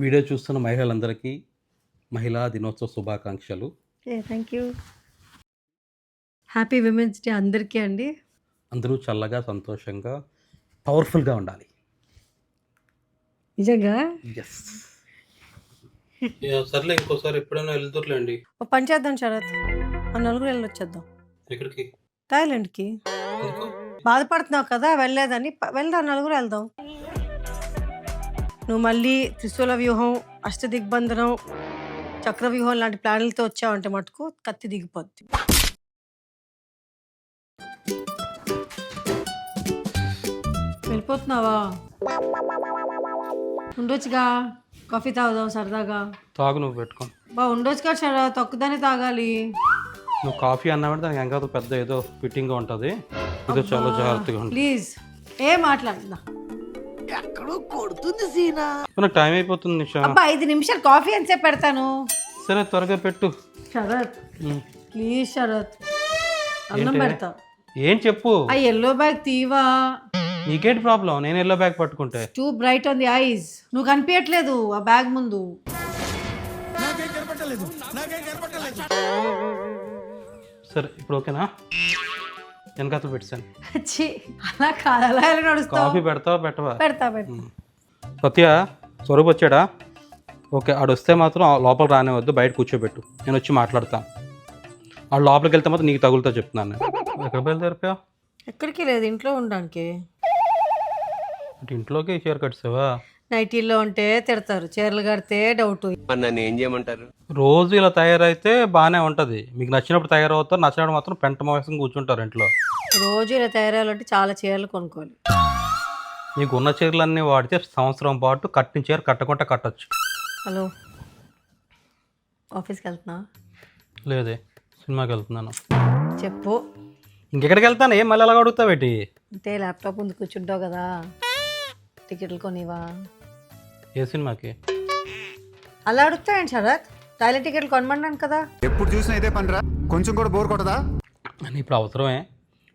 Video చూస్తున్న మహిళలందరికీ మహిళా దినోత్సవ శుభాకాంక్షలు. Thank you. Happy women's day అందరికీ అండి. అందరూ చల్లగా, సంతోషంగా, పవర్‌ఫుల్‌గా ఉండాలి. నిజంగా యెస్. సర్లే ఇంకోసారి ఎప్పుడైనా వెళ్దురులేండి. ఒక పని చేద్దాం శరత్, మన నలుగురు వెళ్ళొచ్చేద్దాం ఎక్కడికి? థాయిలాండ్కి. ఎందుకు? బాధపడుతున్నావు కదా వెళ్ళలేదని, వెళ్దాం నలుగురు వెళ్దాం. నువ్వు మళ్ళీ త్రిశూల వ్యూహం, అష్టదిగ్బంధనం, చక్రవ్యూహం లాంటి ప్లాన్లతో వచ్చావంటే మటుకు కత్తి దిగిపోద్ది. వెళ్ళిపోతున్నావా? ఉండొచ్చుగా, కాఫీ తాగుదాం సరదాగా. తాగు, నువ్వు పెట్టుకో. ఉండొచ్చుగా శరత్, తొక్కుదానే తాగాలి. నువ్వు కాఫీ అన్నావంటే దానికి ఇంకా పెద్ద ఏదో ఫిట్టింగ్గా ఉంటుంది. ఇదో చాలా జాగ్రత్తగా ఉంటుంది. ప్లీజ్ ఏం మాట్లాడుతున్నా. నాకు టైం అయిపోతుంది నిషా. అబ్బా 5 నిమిషాలు కాఫీ ఎంతసేపు పెడతాను. సరే త్వరగా పెట్టు. శరత్ ప్లీజ్ శరత్, అన్నం పెడతా. ఏం చెప్పు. ఆ ఎల్లో బ్యాగ్ తీవా. నీకేంటి ప్రాబ్లం? నేను ఎల్లో బ్యాగ్ పట్టుకుంటే. Two bright on the ice. నువ్వు కనిపించట్లేదు ఆ బ్యాగ్ ముందు. సరే ఇప్పుడు ఓకేనా? వెనకాతలు పెట్టాను. అలా కాదు, అలా ఎలా నడుస్తావు? కాఫీ పెడతావా పెట్టవా? పెడతా పెడతా. సత్య, స్వరూప్ వచ్చాడా? ఓకే, ఆడు వస్తే మాత్రం లోపల రానివద్దు, బయట కూర్చోబెట్టు, నేను వచ్చి మాట్లాడతాను. ఆడు లోపలికి వెళ్తే మాత్రం నీకు తగులుతా చెప్తున్నాను నేను. ఎక్కడ బయలుదేరిపోయావు? ఎక్కడికి లేదు, ఇంట్లో ఉండడానికి. అంటే ఇంట్లోకి చీర కట్టావా? నైటీల్లో ఉంటే తిడతారు, చీరలు కడితే డౌట్. నన్ను ఏం చేయమంటారు? రోజు ఇలా తయారైతే బాగానే ఉంటుంది. మీకు నచ్చినప్పుడు తయారవుతారు, నచ్చినప్పుడు మాత్రం పెంట మోసం కూర్చుంటారు ఇంట్లో. రోజు ఇలా తయారవ్వాలంటే చాలా చీరలు కొనుక్కోవాలి. నీకు ఉన్న చీరలన్నీ వాడితే సంవత్సరం పాటు కట్టిన చీర కట్టకుండా కట్టచ్చు. హలో, ఆఫీస్కి వెళ్తున్నా? లేదే, సినిమాకి వెళ్తున్నాను. చెప్పు. ఇంకెక్కడికి వెళ్తాను? ఏం మళ్ళీ అలాగ అడుగుతావేటి? అంటే ల్యాప్టాప్ ముందు కూర్చుంటావు కదా, టికెట్లు కొనివా? ఏ సినిమాకి? అలా అడుగుతాయండి శరత్, థాయిలాండ్ టికెట్లు కొనమన్నాను కదా. ఎప్పుడు చూసినా ఇదే పనిరా, కొంచెం కూడా బోర్ కొట్టదా? అని ఇప్పుడు అవసరమే.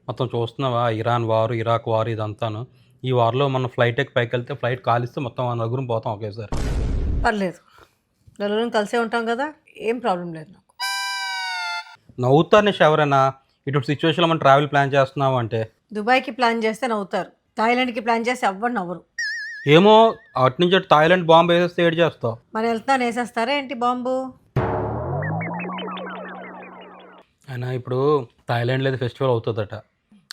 మొత్తం చూస్తున్నావా, ఇరాన్ వారు, ఇరాక్ వారు, ఇదంతాను. ఈ వారిలో మనం ఫ్లైట్ ఎక్కి పైకి వెళ్తే ఫ్లైట్ కాలిస్తే మొత్తం మన నలుగురం పోతాం ఒకేసారి. పర్లేదు, నలుగురం కలిసే ఉంటాం కదా, ఏం ప్రాబ్లం లేదు నాకు. నవ్వుతారు నిషా ఎవరైనా ఇటువంటి సిచ్యువేషన్లో మనం ట్రావెల్ ప్లాన్ చేస్తున్నావు అంటే. దుబాయ్కి ప్లాన్ చేస్తే నవ్వుతారు, థాయిలాండ్కి ప్లాన్ చేస్తే ఎవ్వరు నవ్వరు. ఏమో, అటు నుంచి అటు థాయిలాండ్ బాంబు వేసేస్తే ఏడు చేస్తావు. మరి వెళ్తాను వేసేస్తారా ఏంటి బాంబు? అయినా ఇప్పుడు థాయిలాండ్లో ఏదో ఫెస్టివల్ అవుతుందట.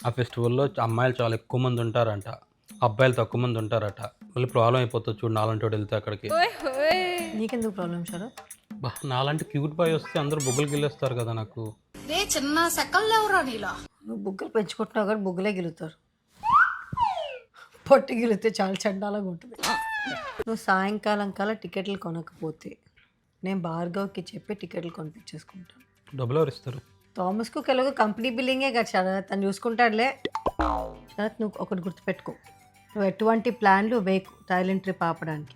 ఆ ఫెస్టివల్లో అమ్మాయిలు చాలా ఎక్కువ మంది ఉంటారంట, అబ్బాయిలు తక్కువ మంది ఉంటారట. మళ్ళీ ప్రాబ్లం అయిపోతుంది చూడు, నాలాంటి వాడు వెళ్తే అక్కడికి. నీకెందుకు ప్రాబ్లం శరత్? నాలాంటి క్యూట్ బాయ్ వస్తే అందరూ బొగ్గులు గిల్లేస్తారు కదా నాకు. నువ్వు బుగ్గలు పెంచుకుంటున్నావు కానీ బుగ్గలే గిలుతారు, పొట్టి గిలితే చాలా చండాలంగా ఉంటుంది. నువ్వు సాయంకాలం కల్లా టికెట్లు కొనకపోతే నేను భార్గవ్కి చెప్పి టికెట్లు కొనిపించేసుకుంటాను. డబ్బులు ఎవరు ఇస్తారు? థామస్కు ఎలాగో కంపెనీ బిల్లింగే కదా శరత్, తను చూసుకుంటాడులే. శరత్ నువ్వు ఒకటి గుర్తుపెట్టుకో, నువ్వు ఎటువంటి ప్లాన్లు వేయకు థాయిలాండ్ ట్రిప్ ఆపడానికి.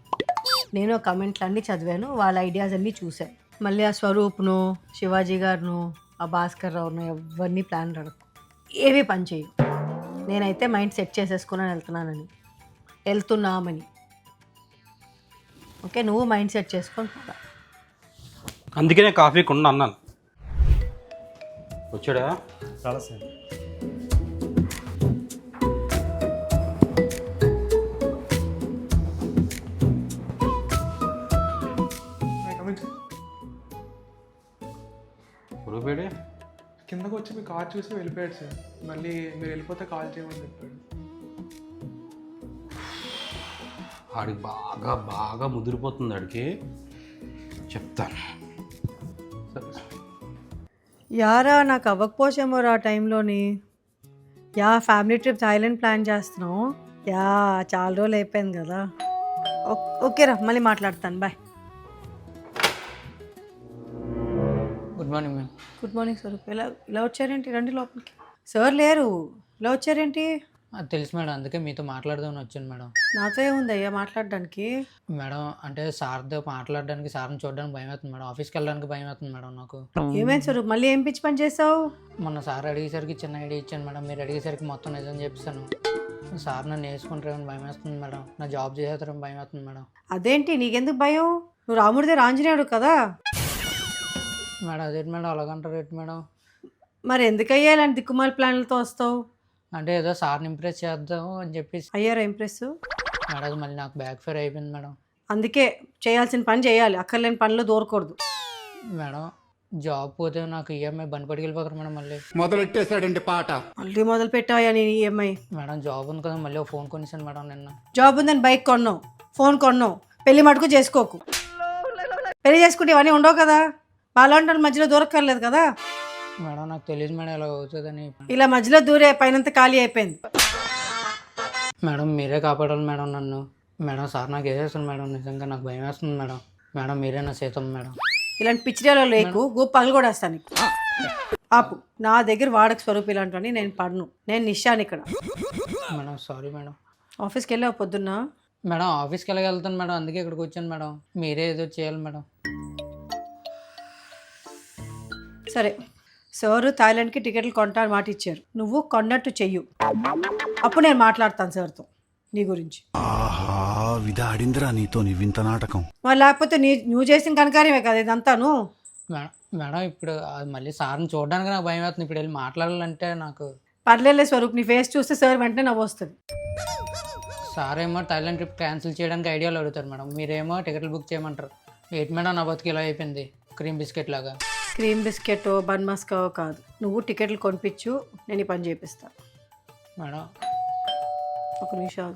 నేను కమెంట్లు అన్నీ చదివాను, వాళ్ళ ఐడియాస్ అన్నీ చూశాను. మళ్ళీ ఆ స్వరూప్ను, శివాజీ గారును, ఆ భాస్కర్ రావును ఎవరిని ప్లాన్ అడగకు, ఏమీ పని చేయు. నేనైతే మైండ్ సెట్ చేసేసుకున్నాను వెళ్తున్నామని. ఓకే, నువ్వు మైండ్ సెట్ చేసుకొని పోదా. అందుకే నేను కాఫీ కొండ అన్నాను. వచ్చాడా? చాలా సార్. గురుబేడే కిందకు వచ్చి మీ కార్ చూసి వెళ్ళిపోయాడు సార్. మళ్ళీ మీరు వెళ్ళిపోతే కాల్ చేయమని చెప్పాడు. ఆడికి బాగా బాగా ముదిరిపోతుంది, ఆడికి చెప్తాను. యారా నాకు అవ్వకపోసేమో ఆ టైంలోని. Yeah family trip Thailand plan చేస్తున్నావు. యా చాలా రోజులు అయిపోయింది కదా. ఓకేరా, మళ్ళీ మాట్లాడతాను, bye. Good morning ma'am. Good morning sir. ఇలా వచ్చారేంటి? రండి లోపలికి. సార్ లేరు, ఇలా వచ్చారేంటి? అది తెలుసు మేడం, అందుకే మీతో మాట్లాడదామని వచ్చాను మేడం. నాతో ఏముందయ్యా మాట్లాడడానికి? మేడం అంటే సార్తో మాట్లాడడానికి, సార్ని చూడడానికి భయం అవుతుంది మేడం. ఆఫీస్కి వెళ్ళడానికి భయం అవుతుంది మేడం నాకు. ఏమైంది సార్, మళ్ళీ ఏం పిచ్చి పని చేసావు? మొన్న సార్ అడిగేసరికి చిన్న ఐడియా ఇచ్చాను మేడం, మీరు అడిగేసరికి మొత్తం నిజం చెప్పాను. సార్ నన్ను వేసుకుంటారని భయం వేస్తుంది మేడం, నా జాబ్ చేసేస్తారని భయం వేస్తుంది మేడం. అదేంటి నీకెందుకు భయం? నువ్వు రాముడిదే ఆంజనేయుడు కదా. మేడం అదేంటి మేడం అలాగంటారు ఏంటి మేడం? మరి ఎందుకయ్యా ఇలాంటి దిక్కుమాల ప్లాన్లతో వస్తావు? అంటే ఏదో సార్ని ఇంప్రెస్ చేద్దాము అని చెప్పేసి అయ్యారా ఇంప్రెస్? మేడం అది మళ్ళీ నాకు బ్యాక్ ఫైర్ అయిపోయింది మేడం. అందుకే చేయాల్సిన పని చేయాలి, అక్కర్లేని పనిలో దూరకూడదు. మేడం జాబ్ పోతే నాకు ఈఎంఐ బండి పట్టుకు వెళ్ళిపోతారు మేడం. మళ్ళీ మొదలెట్టేశాడండి పాట. మళ్ళీ మొదలు పెట్టావా నీ ఈఎంఐ? మేడం జాబ్ ఉంది కదా, మళ్ళీ ఒక ఫోన్ కొనిసాను మేడం నిన్న. జాబ్ ఉందని బైక్ కొన్నావు, ఫోన్ కొన్నావు, పెళ్లి మటుకు చేసుకోకు. పెళ్లి చేసుకుంటే ఇవన్నీ ఉండవు కదా, బాగుంటారు మధ్యలో దూరక్కర్లేదు కదా. మేడం నాకు తెలియదు మేడం ఇలా అవుతుందని. ఇలా మధ్యలో దూరే పైనంత ఖాళీ అయిపోయింది. మేడం మీరే కాపాడాలి మేడం నన్ను. మేడం సార్ నాకు వేసేస్తుంది మేడం, నిజంగా నాకు భయం వేస్తుంది మేడం. మేడం మీరే నా సీతం మేడం. ఇలాంటి పిచ్చిడేలో లేకు, గూప్ పగలు కూడా వేస్తాను నీకు. ఆపు, నా దగ్గర వాడక స్వరూప్ ఇలాంటివన్నీ నేను పడను. నేను నిషాను ఇక్కడ. Madam sorry madam. ఆఫీస్కి వెళ్ళావు పొద్దున్న? మేడం ఆఫీస్కి వెళ్ళగలుగుతాను మేడం, అందుకే ఇక్కడికి వచ్చాను మేడం. మీరే ఏదో చేయాలి మేడం. సరే, సార్ థాయిలాండ్కి టికెట్లు కొంటా అని మాట ఇచ్చారు, నువ్వు కొన్నట్టు చెయ్యు. అప్పుడు నేను మాట్లాడతాను సార్తో నీ గురించి. ఆహా విధాడిందిరా నీతో నీ వింత నాటకం. మరి లేకపోతే నువ్వు చేసిన కనకార్యమే కదా ఇదంతాను. మేడం మేడం ఇప్పుడు మళ్ళీ సార్ని చూడడానికి నాకు భయం అవుతుంది. ఇప్పుడు వెళ్ళి మాట్లాడాలంటే నాకు. పర్లేలే స్వరూప్, నీ ఫేస్ చూస్తే సార్ వెంటనే నవ్వు వస్తుంది. సార్ ఏమో థాయిలాండ్ ట్రిప్ క్యాన్సిల్ చేయడానికి ఐడియాలు అడుగుతారు మేడం, మీరేమో టికెట్లు బుక్ చేయమంటారు. ఏంటి మేడం నా బతికి ఇలా అయిపోయింది, క్రీమ్ బిస్కెట్ లాగా. క్రీమ్ బిస్కెట్ బన్ మస్కావో కాదు, నువ్వు టికెట్లు కొనిపించు, నేను ఈ పని చేపిస్తాను. మేడం ఒక నిమిషం,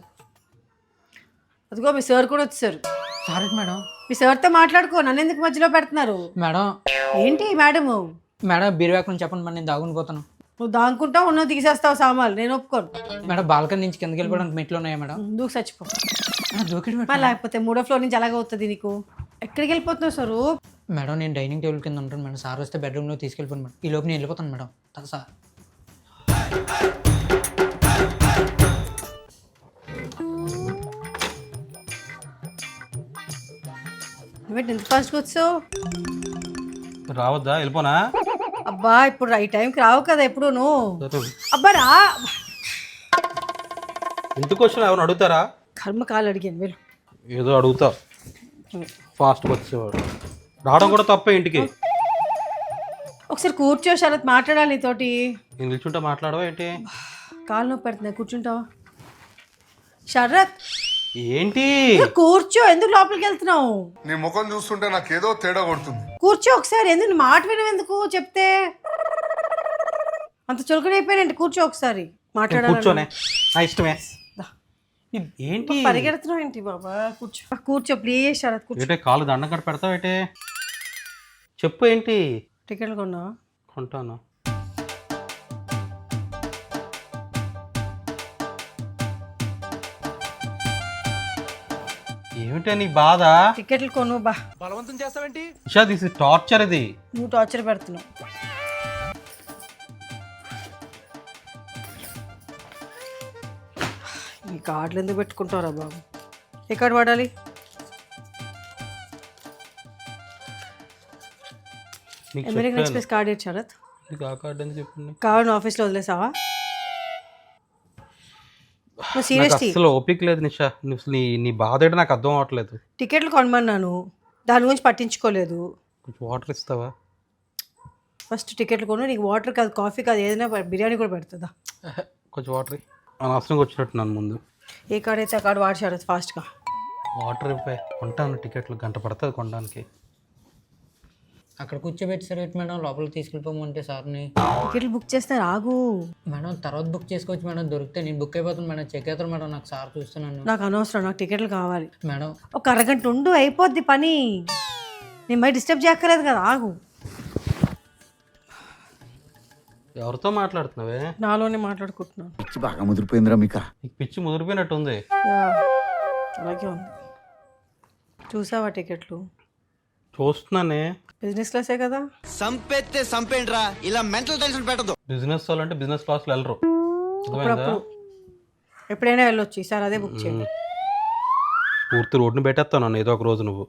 అదిగో మీ సార్ కూడా వచ్చారు. Sorry madam. మీ సార్తో మాట్లాడుకో, నన్ను ఎందుకు మధ్యలో పెడుతున్నారు? మేడం ఏంటి మేడము? మేడం బీరువాక్ నుంచి చెప్పండి మేడం, నేను దాగుని పోతాను. నువ్వు దాంకుంటావు, ఉన్నది తీసేస్తావు సామాన్లు, నేను ఒప్పుకోను. మేడం బాల్కనీ నుంచి కిందకి వెళ్ళిపోవడానికి మెట్లు ఉన్నాయా మేడం? ముందుకు చచ్చిపో. దూకిడు మరి లేకపోతే 3వ ఫ్లోర్ నుంచి అలాగే అవుతుంది నీకు. ఎక్కడికి వెళ్ళిపోతున్నావు స్వరూప్? మేడం నేను డైనింగ్ టేబుల్ కింద ఉంటాను మేడం, సార్ వస్తే బెడ్రూమ్లో తీసుకెళ్ళిపోను మేడం. ఈ లోపు నేను వెళ్ళిపోతాను మేడం. సార్ నువ్వేంటి ఇంత ఫాస్ట్గా వచ్చావు? రావద్దా? వెళ్ళిపోనా? అబ్బా ఇప్పుడు ఈ టైంకి రావు కదా ఎప్పుడు నువ్వు. సరే. అబ్బా రా. ఇంటికి వచ్చిన ఎవరిని అడుగుతారా? కర్మ కాలు అడిగాను వెళ్ళు. ఏదో అడుగుతా, ఫాస్ట్గా వచ్చేవాడు. రావడం కూడా తప్పే ఇంటికి. ఒకసారి కూర్చో శరత్, మాట్లాడాలి నీతోటి. నేను నిల్చుంటే మాట్లాడవా ఏంటి? కాలు నొప్పి పెడుతున్నాయి, కూర్చుంటావా? శరత్ ఏంటి? కూర్చో, ఎందుకు లోపలికి వెళ్తున్నావు? నీ ముఖం చూస్తుంటే నాకేదో తేడా కొడుతుంది. కూర్చో ఒకసారి, ఎందుకు నువ్వు మాట వినవు ఎందుకు చెప్తే? అంత చులకడైపోయానంటే కూర్చో ఒకసారి మాట్లాడాలి. కూర్చోనే, నా ఇష్టమే. ఏంటి పరిగెడుతున్నావు ఏంటి బాబా? కూర్చో కూర్చో ప్లీజ్ శరత్, కూర్చో. ఏంటే కాలు దండం కట్ట పెడతావు ఏంటి? చెప్పు ఏంటి? టికెట్లు కొన్నావా? కొంటాను. ఏమిటా నీ బాధ? టికెట్లు కొను బా. బలవంతం చేస్తావేంటి? Isha this is torture. ఇది నువ్వు టార్చర్ పెడుతున్నావు. ఈ కార్డులు ఎందుకు పెట్టుకుంటారా బాబు? ఏ కార్డు వాడాలి? నీకు అమెరికన్ చెప్పాను. ఎక్స్ప్రెస్ కార్డ్ ఏంటి శరత్? నీకు ఆ కార్డు అని చెప్పండి. కార్డు ఆఫీస్లో వదిలేసావా? నువ్వు నాకు సీరియస్లీ అసలు ఓపిక లేదు నిషా. నువ్వు అసలు నీ బాధ ఏంటో నాకు అర్థం అవ్వట్లేదు. టికెట్లు కొనమన్నాను, దాని గురించి పట్టించుకోలేదు. కొంచెం వాటర్ ఇస్తావా? ఫస్ట్ టికెట్లు కొను, నీకు వాటర్ కాదు కాఫీ కాదు ఏదైనా బిర్యానీ కూడా పెడుతుందా? కొంచెం వాటర్ అనవసరంగా వచ్చినట్టు నన్ను ముందు. ఏ కార్డ్ అయితే ఆ కార్డు వాడిచారు ఫాస్ట్గా. వాటర్ ఇవ్వే, కొంటాను టికెట్లు, గంట పడుతుంది కొనడానికి. అక్కడ కూర్చోబెట్టి ఏంటి మేడం, లోపలికి తీసుకెళ్ళిపోమంటే సార్ని. టికెట్లు బుక్ చేస్తే రాగు మేడం, తర్వాత బుక్ చేసుకోవచ్చు మేడం, దొరికితే నేను బుక్ అయిపోతాను మేడం. చెక్ అవుతాను మేడం, నాకు సార్ చూస్తున్నాను. నాకు అనవసరం, నాకు టికెట్లు కావాలి. మేడం ఒక అరగంట ఉండు, అయిపోద్ది పని. నేను మరి డిస్టర్బ్ చేయక్కర్లేదు కదా, ఆగు. ఎవరితో మాట్లాడుతున్నావే? నాలోనే మాట్లాడుకుంటున్నాను. పిచ్చి బాగా ముదిరిపోయిందిరా మీకా. నీకు పిచ్చి ముదిరిపోయినట్టు ఉంది. అలాగే ఉంది. చూసావా టికెట్లు? చూస్తున్నానే. బిజినెస్ క్లాసే కదా. సంపేస్తే సంపేంట్రా, ఇలా మెంటల్ టెన్షన్ పెట్టదు. బిజినెస్ వాళ్ళంటే బిజినెస్ క్లాస్లో వెళ్ళరు. అర్థమైందా? అప్పుడప్పుడు ఎప్పుడైనా వెళ్ళొచ్చు, ఈసారి అదే బుక్ చేయండి. పూర్తి రోడ్డుని పెట్టేస్తాను నన్ను ఏదో ఒక రోజు నువ్వు.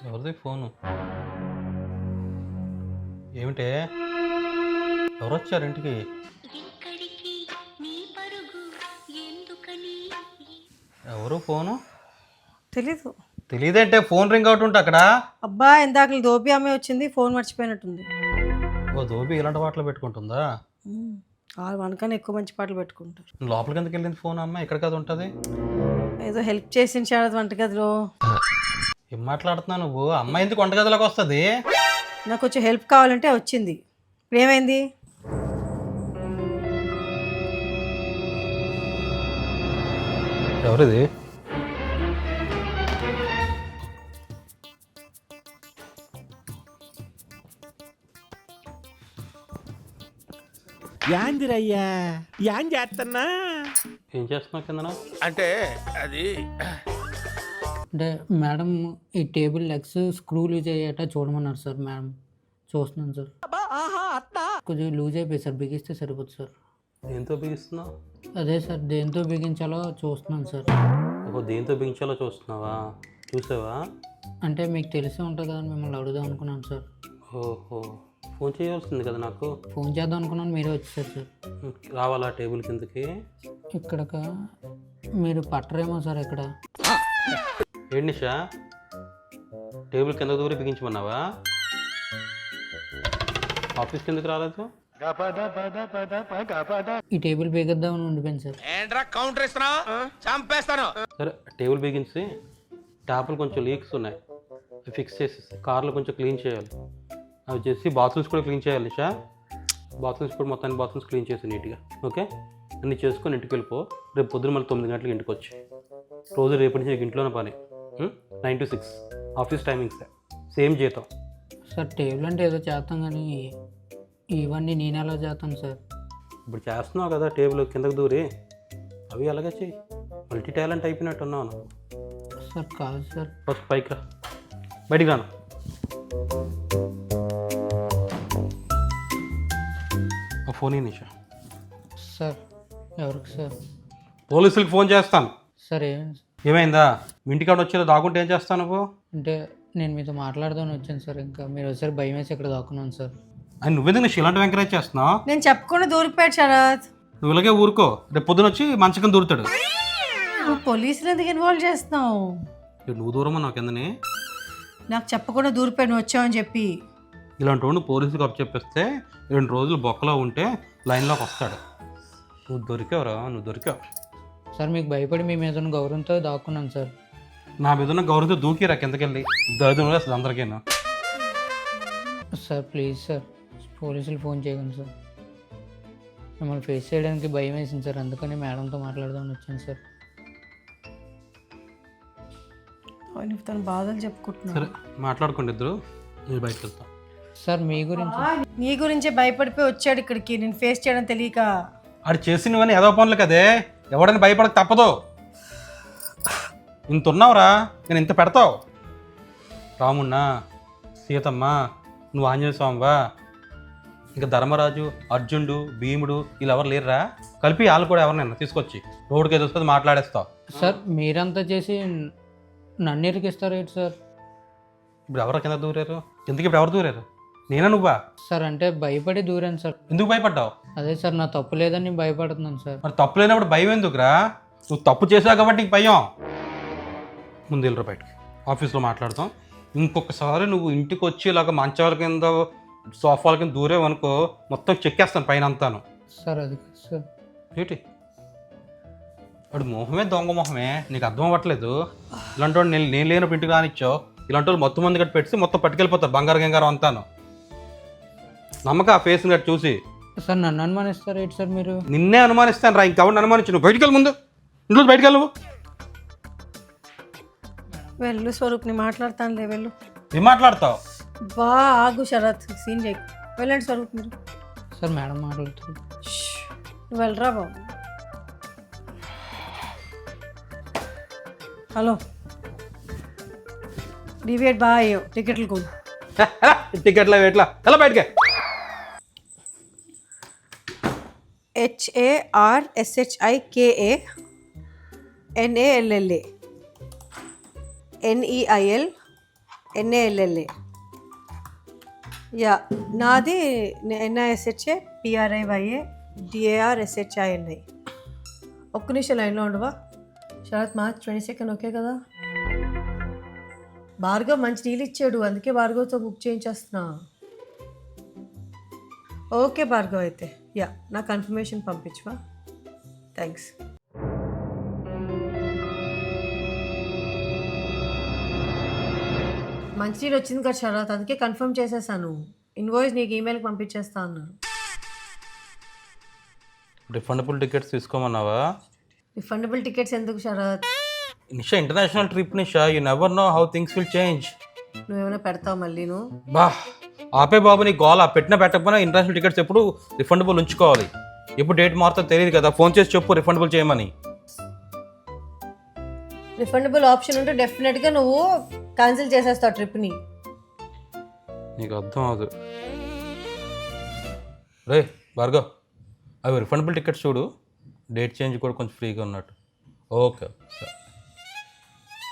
ఎవరిది ఫోను? ఏమిటే ఎవరు వచ్చారు ఇంటికి? ఎవరు ఫోను? తెలీదు. తెలియదంటే ఫోన్ రింగ్ అవుట్ ఉంటే అక్కడ. అబ్బా ఇందాక దోపి అమ్మాయి వచ్చింది, ఫోన్ మర్చిపోయినట్టుంది. ఓ దోబి ఇలాంటి పాటలు పెట్టుకుంటుందా? మనకన్నా ఎక్కువ మంచి పాటలు పెట్టుకుంటారు. లోపలికి ఎందుకు వెళ్ళింది ఫోన్? అమ్మ ఎక్కడ కదా ఉంటుంది? ఏదో హెల్ప్ చేసిన శారద వంటగదిలో. ఏం మాట్లాడుతున్నావు నువ్వు? అమ్మాయి ఎందుకు వంటగదిలోకి వస్తుంది? నాకు కొంచెం హెల్ప్ కావాలంటే వచ్చింది. ఇప్పుడు ఏమైంది? ఎవరిది? యాందిరయ్యా యాం చేస్తున్నా ఏం చేస్తున్నావు కిందన? అంటే అది అంటే మేడం ఈ టేబుల్ లెగ్స్ స్క్రూ లూజ్ అయ్యేట చూడమన్నారు సార్. మేడం చూస్తున్నాను సార్. కొంచెం లూజ్ అయిపోయి సార్, బిగిస్తే సరిపోతుంది సార్. దేంతో బిగిస్తున్నావు? అదే సార్ దేంతో బిగించాలో చూస్తున్నాను సార్. ఓహో దేంతో బిగించాలో చూస్తున్నావా? చూసావా? అంటే మీకు తెలిసే ఉంటుంది కదా, మిమ్మల్ని అడుగుదాం అనుకున్నాను సార్. ఓహో ఫోన్ చేయవలసింది కదా నాకు. ఫోన్ చేద్దాం అనుకున్నాను, మీరే వచ్చేసారు సార్. రావాలా టేబుల్ కిందకి? ఇక్కడక మీరు పట్టరేమో సార్ ఇక్కడ. ఏంటి నిషా, టేబుల్ కింద దూరి బిగించమన్నావా? ఆఫీస్ కిందకి రాలేదు? ఈ టేబుల్ బిగిద్దామని ఉండిపోయింది సార్. ఏంట్రా కౌంటర్ ఇస్తున్నావు? చంపేస్తాను. సరే టేబుల్ బిగించి ట్యాపులు కొంచెం లీక్స్ ఉన్నాయి, అవి ఫిక్స్ చేసేసి కార్లు కొంచెం క్లీన్ చేయాలి. అవి చేసి బాత్రూమ్స్ కూడా క్లీన్ చేయాలి నిషా. బాత్రూమ్స్ కూడా మొత్తాన్ని బాత్రూమ్స్ క్లీన్ చేసి నీట్గా. ఓకే అన్నీ చేసుకొని ఇంటికి వెళ్ళిపో. రేపు పొద్దున మళ్ళీ 9 గంటలకు ఇంటికి వచ్చి. రోజు రేపటి నుంచి ఇంట్లోనే పని. 9 to 6 ఆఫీస్ టైమింగ్స్, సేమ్ జీతం. సార్ టేబుల్ అంటే ఏదో చేస్తాం కానీ ఇవన్నీ నేను ఎలా చేస్తాను సార్? ఇప్పుడు చేస్తున్నావు కదా టేబుల్ కిందకు దూరి, అవి అలాగే చెయ్యి. మల్టీ టాలెంట్ అయిపోయినట్టు ఉన్నావు నువ్వు. సార్ కాదు సార్. ఫస్ట్ పైకి రా, బయటికి రాను. ఆ ఫోన్ ఈ నిషా. సార్ ఎవరికి సార్? పోలీసులకు ఫోన్ చేస్తాను. సార్ ఏమైందా? మీ ఇంటికాడ వచ్చేలా దాక్కుంటే ఏం చేస్తావు నువ్వు? అంటే నేను మీతో మాట్లాడదామని వచ్చాను సార్. ఇంకా మీరు ఒకసారి భయం వేసి ఇక్కడ దాక్కున్నాను సార్. అని నువ్వెందుకు నిషా ఇలాంటి ఎంకరేజ్ చేస్తున్నావు? నేను చెప్పకుండా దూరిపోయాడు శరత్. నువ్వు ఇలాగే ఊరుకో, రేపు పొద్దున వచ్చి మంచకం దూరుతాడు. నువ్వు పోలీసులు ఎందుకు ఇన్వాల్వ్ చేస్తున్నావు? నువ్వు దూరమా నాకు కిందని? నాకు చెప్పకుండా దూరిపోయాడు నువ్వు వచ్చావని చెప్పి. ఇలాంటి వాడు పోలీసులకు అప్పు చెప్పేస్తే 2 రోజులు బొక్కలో ఉంటే లైన్లోకి వస్తాడు. నువ్వు దొరికావురా, నువ్వు దొరికావు. సార్ మీకు భయపడి మీ మీద ఉన్న గౌరవంతో దాక్కున్నాను సార్. నా మీద ఉన్న గౌరవంతో దూకిరా కిందకెళ్ళి. దరిద్రం వేస్తుంది అందరికీనా. సార్ ప్లీజ్ సార్ పోలీసులు ఫోన్ చేయకండి సార్. మిమ్మల్ని ఫేస్ చేయడానికి భయం వేసింది సార్, అందుకని మేడంతో మాట్లాడదామని వచ్చాను సార్. తను బాధలు చెప్పుకుంటున్నాను. సరే మాట్లాడుకోండి ఇద్దరు, మీరు బయటకు వెళ్తాం. సార్ మీ గురించి నీ గురించే భయపడిపోయి వచ్చాడు ఇక్కడికి, నేను ఫేస్ చేయడం తెలియక. ఆడు చేసినవన్నీ ఏదో పనులు కదే, ఎవడని భయపడక తప్పదు. ఇంత ఉన్నావురా, నేను ఇంత పెడతావు. రామున్నా, సీతమ్మ, నువ్వు ఆంజనేయ స్వామివా, ఇంకా ధర్మరాజు, అర్జునుడు, భీముడు వీళ్ళు ఎవరు లేరురా? కలిపి వాళ్ళు కూడా ఎవరినైనా తీసుకొచ్చి రోడ్డుకి ఏదో వస్తుంది మాట్లాడేస్తావు. సార్ మీరంతా చేసి నన్ను ఇరికిస్తారు ఏంటి సార్? ఇప్పుడు ఎవరు కింద దూరారు? కిందకి ఇప్పుడు ఎవరు దూరారు? నేనా నువ్వా? సార్ అంటే భయపడి దూరాను సార్. ఎందుకు భయపడ్డావు? అదే సార్ నా తప్పు లేదని భయపడుతున్నాను సార్. మరి తప్పు లేనప్పుడు భయం ఎందుకురా? నువ్వు తప్పు చేసావు కాబట్టి నీకు భయం. ముందు వెళ్ళరు బయటకి, ఆఫీస్లో మాట్లాడతాం. ఇంకొకసారి నువ్వు ఇంటికి వచ్చి ఇలాగ మంచాల కింద సోఫాల కింద దూరేవనుకో మొత్తం చెక్కేస్తాను పైన అంతాను. సార్ అది సార్ ఏంటి వాడు మొహమే దొంగ మొహమే, నీకు అర్థం అవ్వట్లేదు. ఇలాంటి వాడు నేను లేనప్పుడు ఇంటికి రానిచ్చావు. ఇలాంటి వాళ్ళు మొత్తం మంది గట్టి పెట్టి మొత్తం పట్టుకెళ్ళిపోతారు బంగారు గంగారం అంతాను. నమ్మక ఆ ఫేస్ని గట్టి చూసి. సార్ నన్ను అనుమానిస్తారు ఏంటి సార్ మీరు? నిన్నే అనుమానిస్తాను రా, ఇంకెవరిని అనుమానించు. నువ్వు బయటికి వెళ్ళి ముందు, ఇంట్లో బయటికి వెళ్ళవు. వెళ్ళు స్వరూప్, నేను మాట్లాడతానులే వెళ్ళు. ఏం మాట్లాడతావు? బా ఆగు శరత్, సీన్ చేయకు. వెళ్ళండి స్వరూప్ మీరు. సార్ మేడం మాట్లాడుతారు. నువ్వు వెళ్ళరా బాబు. హలో డివేట్ బాగా అయ్యావు టికెట్లు కొను. టికెట్లా ఎట్లా ఎలా బయటకే? HARSHIKA NALLA NEIL NALLA yeah నాది NISHA PRIYA DARSHINI. ఒక్క నిమిషం లైన్లో ఉండవా? శరత్ మార్చ్ 22 ఓకే కదా? భార్గవ్ మంచి డీల్ ఇచ్చాడు, అందుకే భార్గవ్తో బుక్ చేయించేస్తున్నా. ఓకే భార్గవ్ అయితే యా నా కన్ఫర్మేషన్ పంపించవా? థ్యాంక్స్. మంచి డీల్ వచ్చింది కదా శరత్, అందుకే కన్ఫర్మ్ చేసేసాను. ఇన్వాయిస్ నీకు ఈమెయిల్కి పంపించేస్తా అన్నారు. రిఫండబుల్ టికెట్స్ తీసుకోమన్నావా? రిఫండబుల్ టికెట్స్ ఎందుకు Sharath? Nisha international trip Nisha, you never know how things will change. నువ్వేమైనా పెడతావు మళ్ళీ నువ్వు? బా ఆపే బాబు నీ గోల్. పెట్టినా పెట్టకపోయినా ఇంటర్నేషనల్ టికెట్స్ ఎప్పుడు రిఫండబుల్ ఉంచుకోవాలి. ఎప్పుడు డేట్ మారుతో తెలియదు కదా, ఫోన్ చేసి చెప్పు రిఫండబుల్ చేయమని. రిఫండబుల్ ఆప్షన్ ఉంటే డెఫినెట్గా నువ్వు క్యాన్సిల్ చేసేస్తావు ట్రిప్ని. నీకు అర్థం అవ్వదు. రే భార్గవ్, అవి రిఫండబుల్ టికెట్స్ చూడు, డేట్ చేంజ్ కూడా కొంచెం ఫ్రీగా ఉన్నట్టు. ఓకే సరే,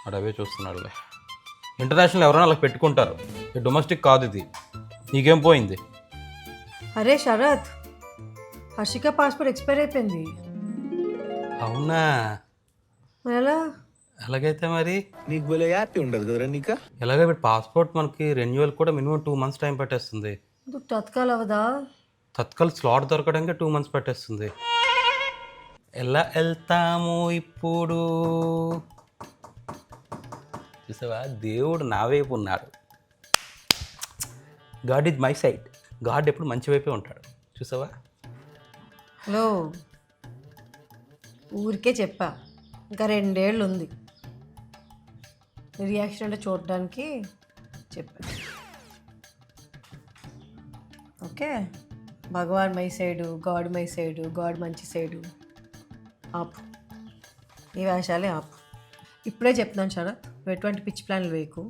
అటు అవే చూస్తున్నాడులే. ఇంటర్నేషనల్ ఎవరైనా అలా పెట్టుకుంటారు, డొమెస్టిక్ కాదు ఇది. నీకేం పోయింది? అరే శరత్, హర్షిక పాస్పోర్ట్ ఎక్స్పైర్ అయిపోయింది. అవునా? మరి ఎలా? ఎలాగైతే మరి నీకు భలే హ్యాపీ ఉండదు కదరా నీకా? ఎలాగ ఇప్పుడు పాస్పోర్ట్ మనకి రెన్యువల్ కూడా మినిమం 2 months టైం పట్టేస్తుంది. ఎందుకు తత్కాల్ అవదా? తత్కాల్ స్లాట్ దొరకడానికి 2 months పట్టేస్తుంది. ఎలా వెళ్తాము ఇప్పుడు? చూసావా, దేవుడు నా వైపు ఉన్నాడు. God is my side. God ఎప్పుడు మంచి వైపే ఉంటాడు. చూసావా? హలో, ఊరికే చెప్పా, ఇంకా 2 ఏళ్ళు ఉంది. రియాక్షన్ అంటే చూడడానికి చెప్పా. Okay, Bhagwan my side, God my side, God మంచి సైడు. ఆపు, ఈ వేషాలే ఆపు. ఇప్పుడే చెప్తున్నాను శరత్, నువ్వు ఎటువంటి పిచ్చి ప్లాన్లు వేయకు.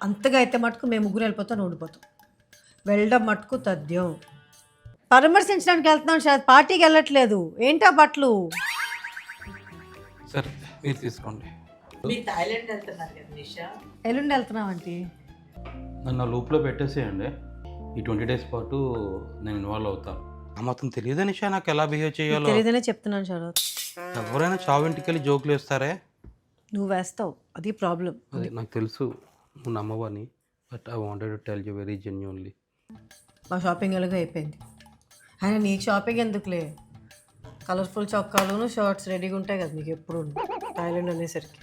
అంతగా అయితే మటుకు మేము ముగ్గురు వెళ్ళిపోతాం, ఓడిపోతాం. వెళ్ళడం మటుకు తథ్యం. పరామర్శించడానికి వెళ్తున్నాను శరత్, పార్టీకి వెళ్ళట్లేదు. ఏంటా బట్టలు? సరే మీరు తీసుకోండి. ఎల్లుండి వెళ్తున్నాం అంటే నన్ను లూప్లో పెట్టేసేయండి. ఈ 20 days పాటు నేను ఇన్వాల్వ్ అవుతాను. ఆ మాత్రం తెలియదా నిషా నాకు ఎలా బిహేవ్ చేయాలో? తెలియదనే చెప్తున్నాను శరత్. ఎవరైనా చావింటికి వెళ్ళి జోకులు వేస్తారే, నువ్వు వేస్తావు, అది ప్రాబ్లం. అది నాకు తెలుసు, నువ్వు నమ్మవని. But I wanted to tell you very genuinely. మా షాపింగ్ ఎలాగో అయిపోయింది. అయినా నీకు షాపింగ్ ఎందుకులే, కలర్ఫుల్ చొక్కాలు షర్ట్స్ రెడీగా ఉంటాయి కదా నీకు ఎప్పుడు థాయిలాండ్ అనేసరికి.